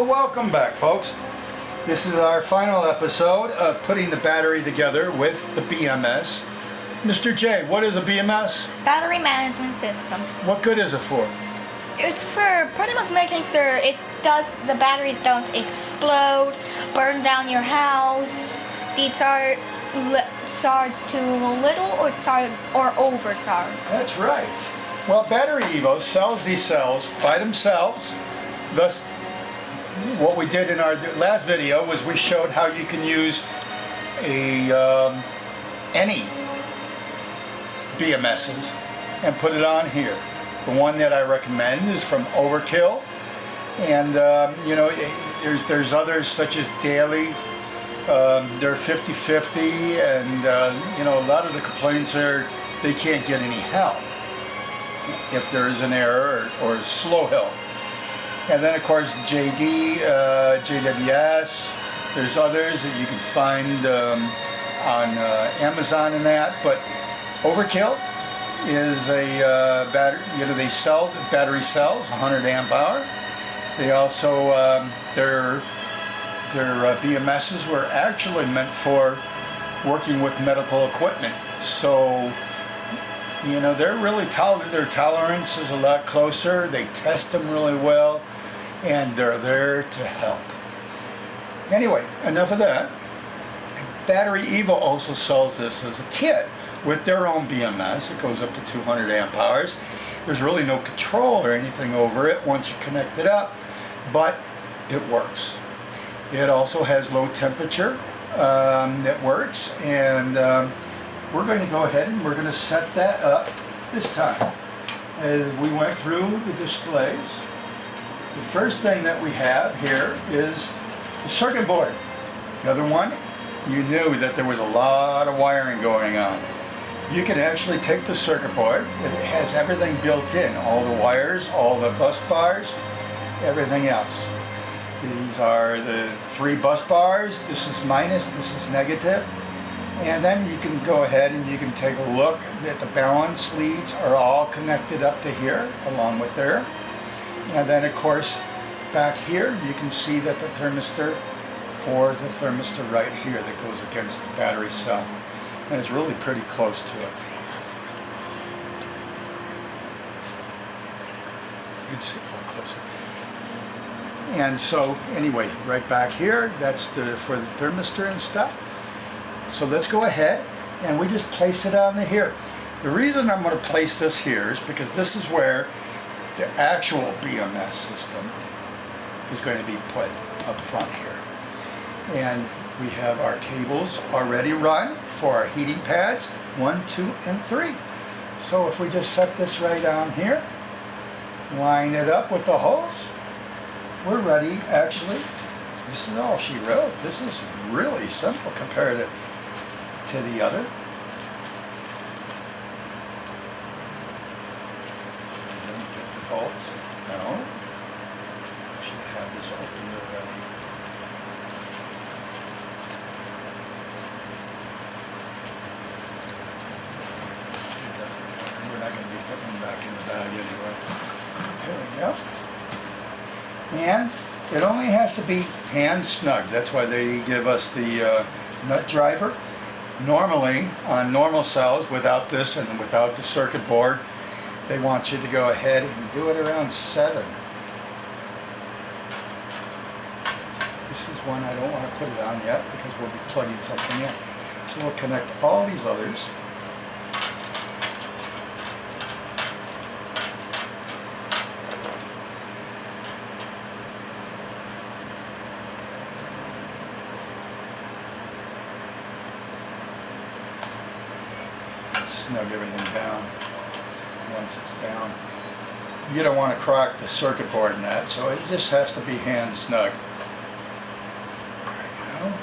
welcome back, folks. This is our final episode of putting the battery together with the BMS. Mr. J, what is a BMS? Battery management system. What good is it for? It's for pretty much making sure the batteries don't explode, burn down your house, charge too little or overcharge. That's right. Well, Battery Evo sells these cells by themselves. Thus, what we did in our last video was we showed how you can use any BMSs and put it on here. The one that I recommend is from Overkill, and you know, there's others such as Daily. They're 50-50, and you know, a lot of the complaints are they can't get any help if there is an error or slow help. And then of course JWS, there's others that you can find on Amazon and that, but Overkill is a battery, you know, they sell battery cells, 100 amp hour. They also, their BMSs were actually meant for working with medical equipment. So, you know, they're really their tolerance is a lot closer. They test them really well, and they're there to help. Anyway, enough of that. Battery Evo also sells this as a kit with their own BMS. It goes up to 200 amp hours. There's really no control or anything over it once you connect it up, but it works. It also has low temperature that works, and we're going to go ahead and we're going to set that up this time. As we went through the displays, the first thing that we have here is the circuit board. The other one, you knew that there was a lot of wiring going on. You can actually take the circuit board. It has everything built in, all the wires, all the bus bars, everything else. These are the 3 bus bars. This is minus, this is negative. And then you can go ahead and you can take a look that the balance leads are all connected up to here, along with there. And then of course, back here, you can see that the thermistor for the thermistor right here that goes against the battery cell. And it's really pretty close to it. You can see it a little closer. And so, anyway, right back here, that's for the thermistor and stuff. So let's go ahead and we just place it on here. The reason I'm going to place this here is because this is where the actual BMS system is going to be put up front here. And we have our cables already run for our heating pads, 1, 2, and 3. So if we just set this right on here, line it up with the hose, we're ready. Actually, this is all she wrote. This is really simple compared to the other. Get the bolts. No. Should have this open already. We're not going to be putting them back in the bag anyway. There we go. And it only has to be hand snug. That's why they give us the nut driver. Normally, on normal cells, without this and without the circuit board, they want you to go ahead and do it around 7. This is one I don't want to put it on yet because we'll be plugging something in. So we'll connect all these others. Snug everything down once it's down. You don't want to crack the circuit board in that, so it just has to be hand snug. There we go.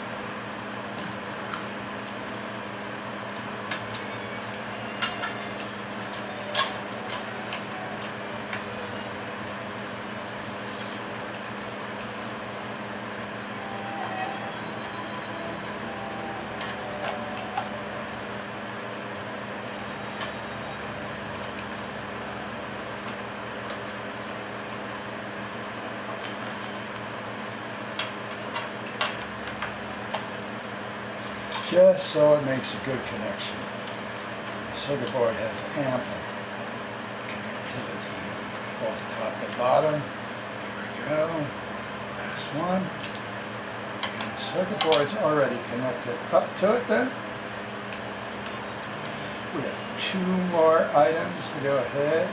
just so it makes a good connection. The circuit board has ample connectivity, both top and bottom. Here we go. Last one. And the circuit board's already connected up to it then. We have 2 more items to go ahead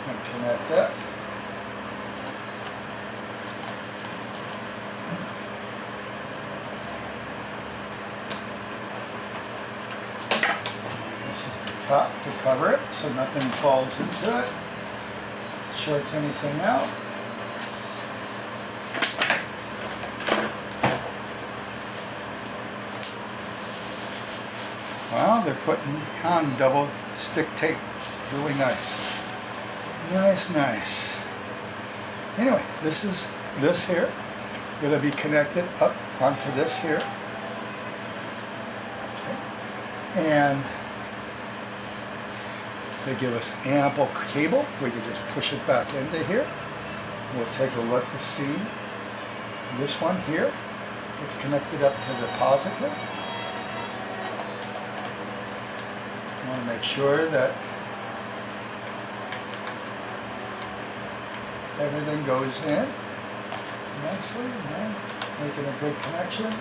and connect up. This is the top to cover it so nothing falls into it, shorts anything out. Well, they're putting on double stick tape. Really nice. Nice. Anyway, this here going to be connected up onto this here. Okay. And they give us ample cable. We can just push it back into here. We'll take a look to see this one here. It's connected up to the positive. I want to make sure that everything goes in nicely, and making a good connection.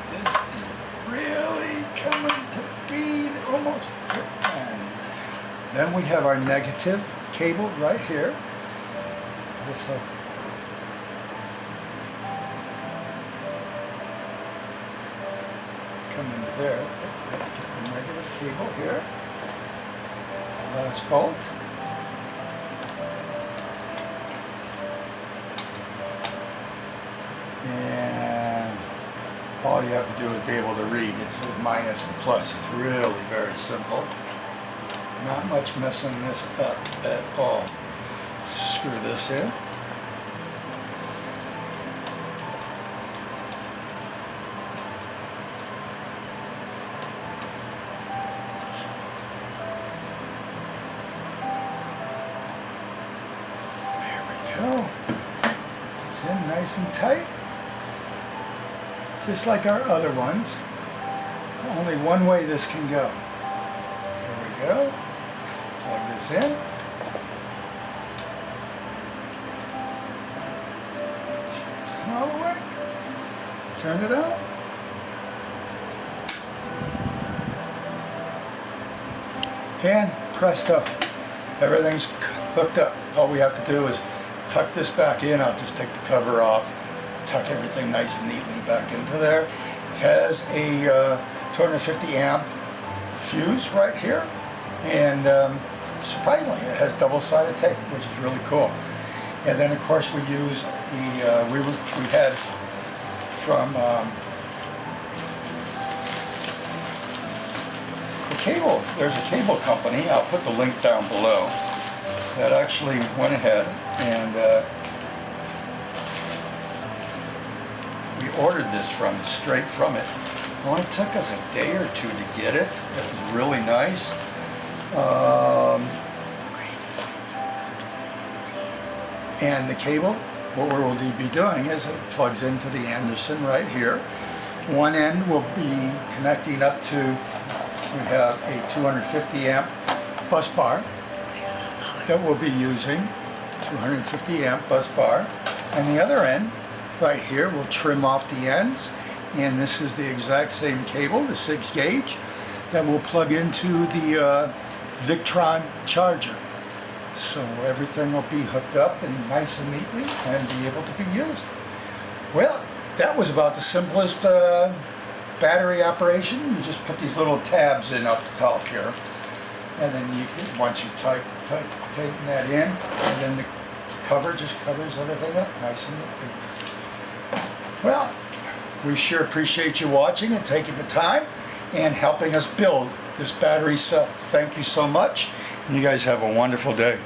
This is really coming to be almost the end. Then we have our negative cable right here. This will come into there. Let's get the negative cable here. Last bolt. And all you have to do is be able to read. It's a minus and plus. It's really very simple. Not much messing this up at all. Screw this in. There we go. It's in nice and tight. Just like our other ones. Only one way this can go. Here we go. Let's plug this in. It's in all the way. Turn it out. And presto. Everything's hooked up. All we have to do is tuck this back in. I'll just take the cover off. Tuck everything nice and neatly back into there. Has a 250 amp fuse right here, and surprisingly it has double-sided tape, which is really cool. And then of course we use the we had from the cable. There's a cable company. I'll put the link down below. That actually went ahead and ordered this straight from it. It only took us a day or two to get it. It was really nice. And the cable, what we'll be doing is it plugs into the Anderson right here. One end will be connecting up to we have a 250 amp bus bar that we'll be using. 250 amp bus bar. And the other end, right here, we'll trim off the ends. And this is the exact same cable, the 6 gauge, that will plug into the Victron charger. So everything will be hooked up and nice and neatly and be able to be used. Well, that was about the simplest battery operation. You just put these little tabs in up the top here. And then you can, once you tighten that in, and then the cover just covers everything up nice and neatly. Well, we sure appreciate you watching and taking the time and helping us build this battery cell. Thank you so much. And you guys have a wonderful day.